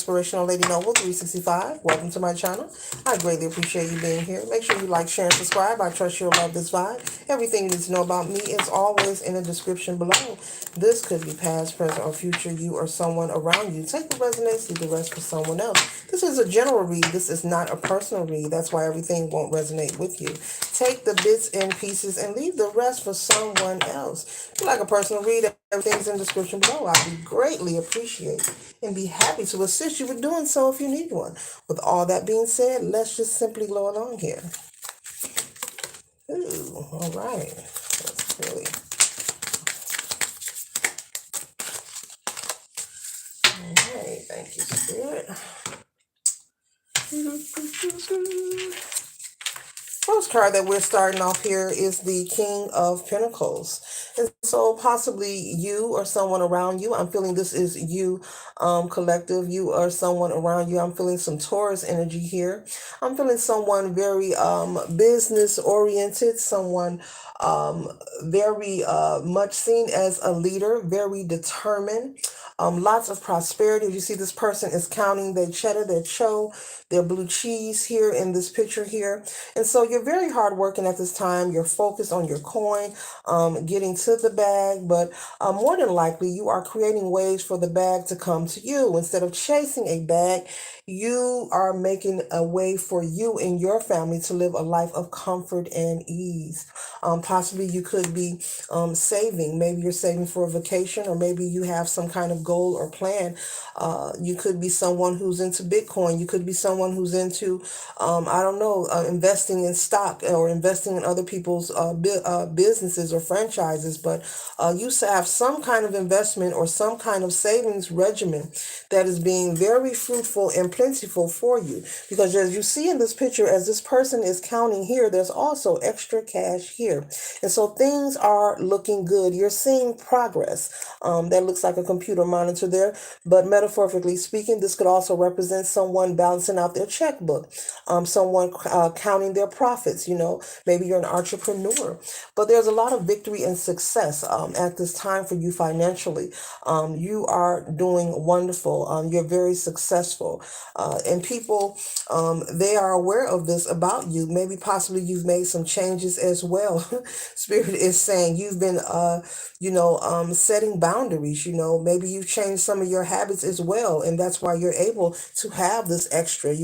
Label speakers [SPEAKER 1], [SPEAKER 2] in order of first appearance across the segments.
[SPEAKER 1] Inspirational Lady Noble 365. Welcome to my channel. I greatly appreciate you being here. Make sure you like, share, and subscribe. I trust you'll love this vibe. Everything you need to know about me is always in the description below. This could be past, present, or future you or someone around you. Take what resonates, leave the rest for someone else. This is a general read. This is not a personal read. That's why everything won't resonate with you. Take the bits and pieces and leave the rest for someone else. If you like a personal read, everything's in the description below. I'd be greatly appreciate and be happy to assist you with doing so if you need one. With all that being said, let's just simply go along here. Ooh, all right. That's really... All right, thank you, Spirit. First card that we're starting off here is the King of Pentacles. And so possibly you or someone around you, I'm feeling this is you, collective, you or someone around you. I'm feeling some Taurus energy here. I'm feeling someone very business oriented, someone very much seen as a leader, very determined. Lots of prosperity. You see this person is counting their cheddar, their cho, their blue cheese here in this picture here. And so you're very hardworking at this time. You're focused on your coin, getting to the bag, but more than likely you are creating ways for the bag to come to you. Instead of chasing a bag, you are making a way for you and your family to live a life of comfort and ease. Possibly you could be saving. Maybe you're saving for a vacation, or maybe you have some kind of goal or plan. You could be someone who's into Bitcoin. You could be someone who's into, I don't know, investing in stock or investing in other people's businesses or franchises. But you have some kind of investment or some kind of savings regimen that is being very fruitful and plentiful for you. Because as you see in this picture, as this person is counting here, there's also extra cash here. And so things are looking good. You're seeing progress. That looks like a computer monitor there. But metaphorically speaking, this could also represent someone balancing out their checkbook, someone counting their profits. You know, maybe you're an entrepreneur. But there's a lot of victory and success at this time for you financially. You are doing wonderful. You're very successful. And people, they are aware of this about you. Maybe possibly you've made some changes as well. Spirit is saying you've been, setting boundaries. You know, maybe you've changed some of your habits as well. And that's why you're able to have this extra,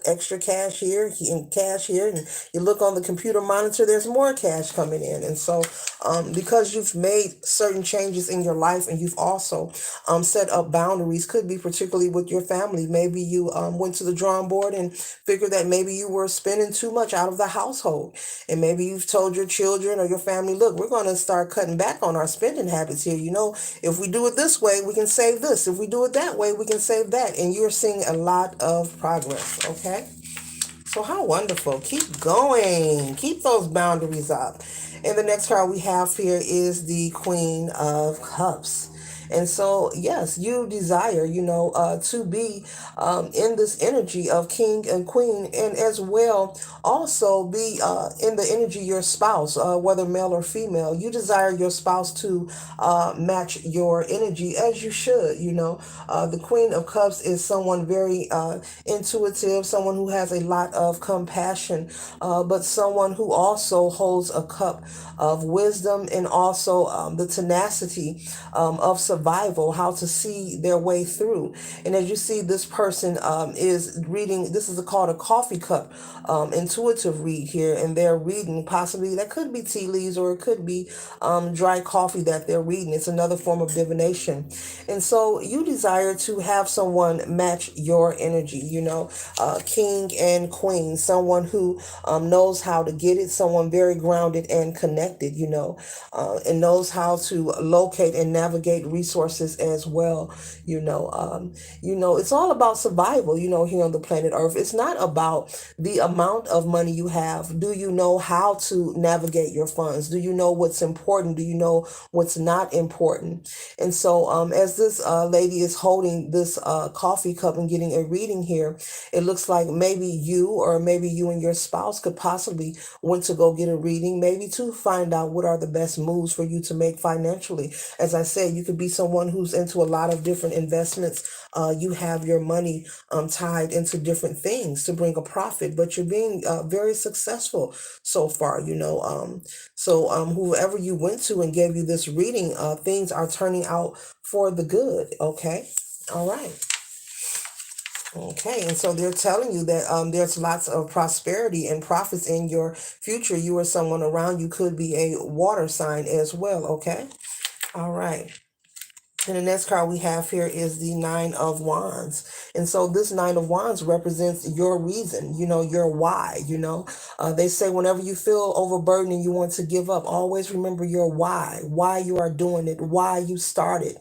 [SPEAKER 1] extra cash here and cash here. And you look on the computer monitor, there's more cash coming in. And so because you've made certain changes in your life and you've also set up boundaries, could be particularly with your family. Maybe you went to the drawing board and figured that maybe you were spending too much out of the household. And maybe you've told your children or your family, look, we're going to start cutting back on our spending habits here. You know, if we do it this way, we can save this. If we do it that way, we can save that. And you're seeing a lot of progress, okay? So how wonderful. Keep going. Keep those boundaries up. And the next card we have here is the Queen of Cups. And so, yes, you desire, to be in this energy of king and queen, and as well also be in the energy your spouse, whether male or female. You desire your spouse to match your energy, as you should. The Queen of Cups is someone very intuitive, someone who has a lot of compassion, but someone who also holds a cup of wisdom, and also the tenacity of survival, how to see their way through. And as you see, this person is reading, this is called a coffee cup intuitive read here, and they're reading, possibly that could be tea leaves, or it could be dry coffee that they're reading. It's another form of divination. And so you desire to have someone match your energy, king and queen, someone who knows how to get it, someone very grounded and connected, and knows how to locate and navigate resources as well. It's all about survival, here on the planet Earth. It's not about the amount of money you have. Do you know how to navigate your funds? Do you know what's important? Do you know what's not important? And so as this lady is holding this coffee cup and getting a reading here, it looks like maybe you, or maybe you and your spouse could possibly went to go get a reading, maybe to find out what are the best moves for you to make financially. As I said, you could be someone who's into a lot of different investments. You have your money tied into different things to bring a profit, but you're being very successful so far, whoever you went to and gave you this reading, things are turning out for the good. Okay. All right. Okay, and so they're telling you that there's lots of prosperity and profits in your future. You or someone around you could be a water sign as well. Okay, all right. And the next card we have here is the Nine of Wands. And so this Nine of Wands represents your reason, your why, They say whenever you feel overburdened and you want to give up, always remember your why you are doing it, why you started.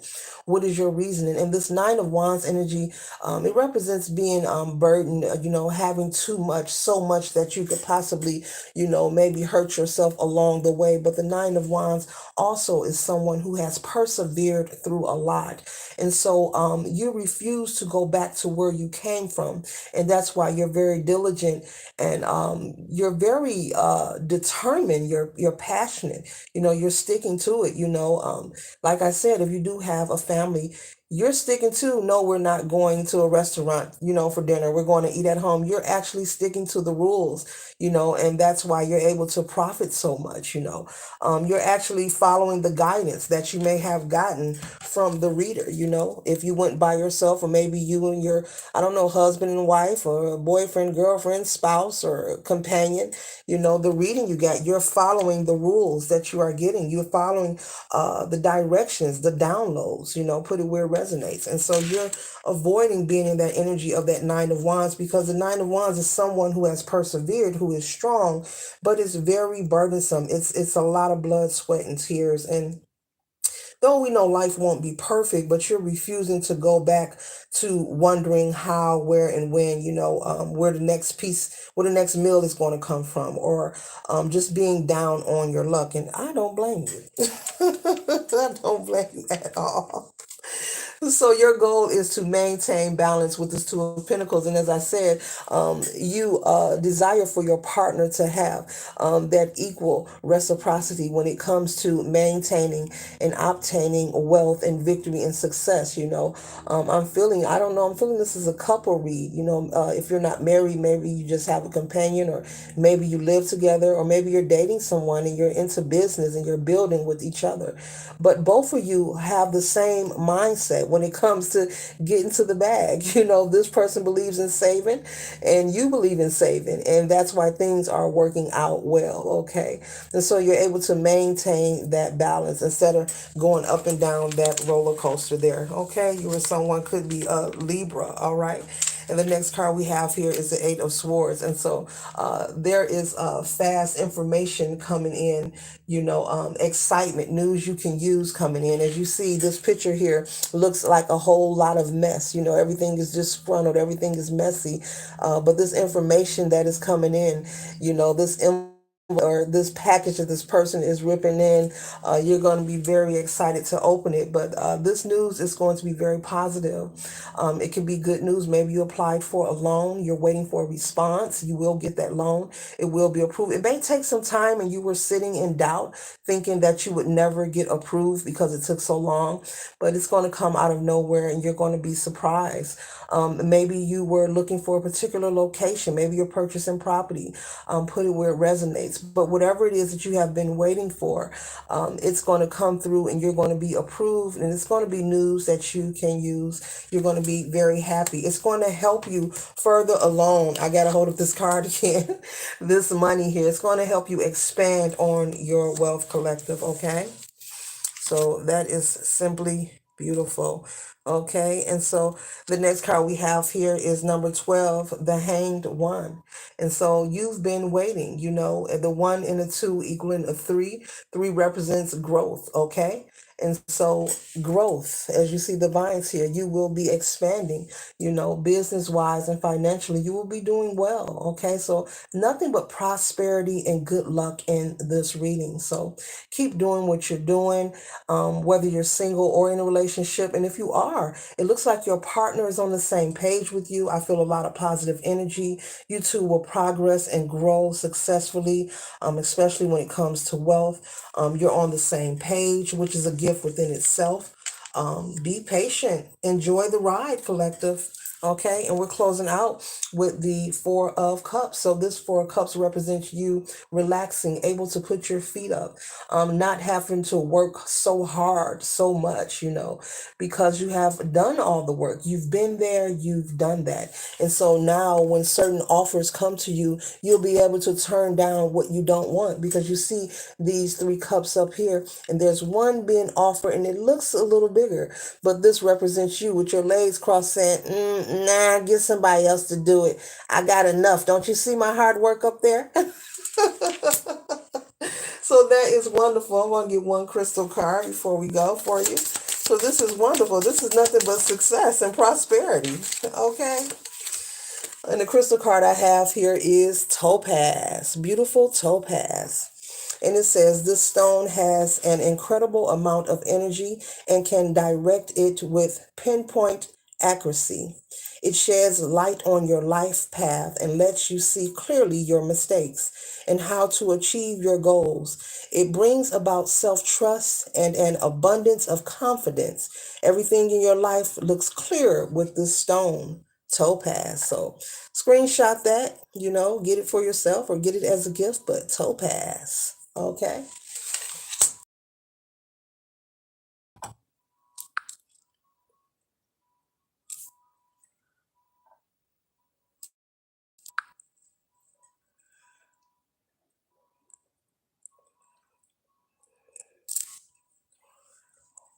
[SPEAKER 1] What is your reasoning? And this Nine of Wands energy, it represents being burdened, having too much, so much that you could possibly, maybe hurt yourself along the way. But the Nine of Wands also is someone who has persevered through a lot. And so you refuse to go back to where you came from. And that's why you're very diligent and you're very determined. You're passionate. You're sticking to it. Like I said, if you do have a family, you're sticking to, no, we're not going to a restaurant, for dinner. We're going to eat at home. You're actually sticking to the rules, and that's why you're able to profit so much, You're actually following the guidance that you may have gotten from the reader, if you went by yourself, or maybe you and your, I don't know, husband and wife, or boyfriend, girlfriend, spouse, or companion, the reading you got, you're following the rules that you are getting. You're following the directions, the downloads, put it where it resonates. And so you're avoiding being in that energy of that Nine of Wands, because the Nine of Wands is someone who has persevered, who is strong, but it's very burdensome. It's a lot of blood, sweat, and tears. And though we know life won't be perfect, but you're refusing to go back to wondering how, where, and when, where the next piece, where the next meal is going to come from, or just being down on your luck. And I don't blame you. I don't blame you at all. So your goal is to maintain balance with this Two of Pentacles, and as I said, you desire for your partner to have that equal reciprocity when it comes to maintaining and obtaining wealth and victory and success. I'm feeling, I don't know, I'm feeling this is a couple read. If you're not married, maybe you just have a companion, or maybe you live together, or maybe you're dating someone and you're into business and you're building with each other. But both of you have the same mindset when it comes to getting to the bag. This person believes in saving and you believe in saving. And that's why things are working out well. Okay. And so you're able to maintain that balance instead of going up and down that roller coaster there. Okay. You or someone could be a Libra. All right. And the next card we have here is the Eight of Swords. And so there is fast information coming in, excitement, news you can use coming in. As you see, this picture here looks like a whole lot of mess. Everything is disgruntled, everything is messy. But this information that is coming in, this or this package that this person is ripping in, you're going to be very excited to open it. But this news is going to be very positive. It can be good news. Maybe you applied for a loan. You're waiting for a response. You will get that loan. It will be approved. It may take some time and you were sitting in doubt, thinking that you would never get approved because it took so long. But it's going to come out of nowhere and you're going to be surprised. Maybe you were looking for a particular location. Maybe you're purchasing property. Put it where it resonates. But whatever it is that you have been waiting for, it's going to come through and you're going to be approved, and it's going to be news that you can use. You're going to be very happy. It's going to help you further along. I got a hold of this card again. This money here. It's going to help you expand on your wealth collective. Okay. So that is simply beautiful. Okay, and so the next card we have here is number 12, the Hanged One. And so you've been waiting, the one and the two equaling a three. Three represents growth, okay? And so growth, as you see the vines here, you will be expanding, business wise and financially, you will be doing well. Okay. So nothing but prosperity and good luck in this reading. So keep doing what you're doing, whether you're single or in a relationship. And if you are, it looks like your partner is on the same page with you. I feel a lot of positive energy. You two will progress and grow successfully, especially when it comes to wealth. You're on the same page, which is a gift within itself. Be patient. Enjoy the ride, collective. Okay, and we're closing out with the Four of Cups. So this Four of Cups represents you relaxing, able to put your feet up, not having to work so hard, so much, because you have done all the work. You've been there, you've done that. And so now when certain offers come to you, you'll be able to turn down what you don't want, because you see these three cups up here, and there's one being offered and it looks a little bigger, but this represents you with your legs crossed saying, nah, get somebody else to do it. I got enough. Don't you see my hard work up there? So that is wonderful. I'm going to get one crystal card before we go for you. So this is wonderful. This is nothing but success and prosperity. Okay. And the crystal card I have here is topaz. Beautiful topaz. And it says this stone has an incredible amount of energy and can direct it with pinpoint accuracy. It sheds light on your life path and lets you see clearly your mistakes and how to achieve your goals. It brings about self trust and an abundance of confidence. Everything in your life looks clearer with this stone, topaz. So screenshot that, get it for yourself or get it as a gift, but topaz. Okay.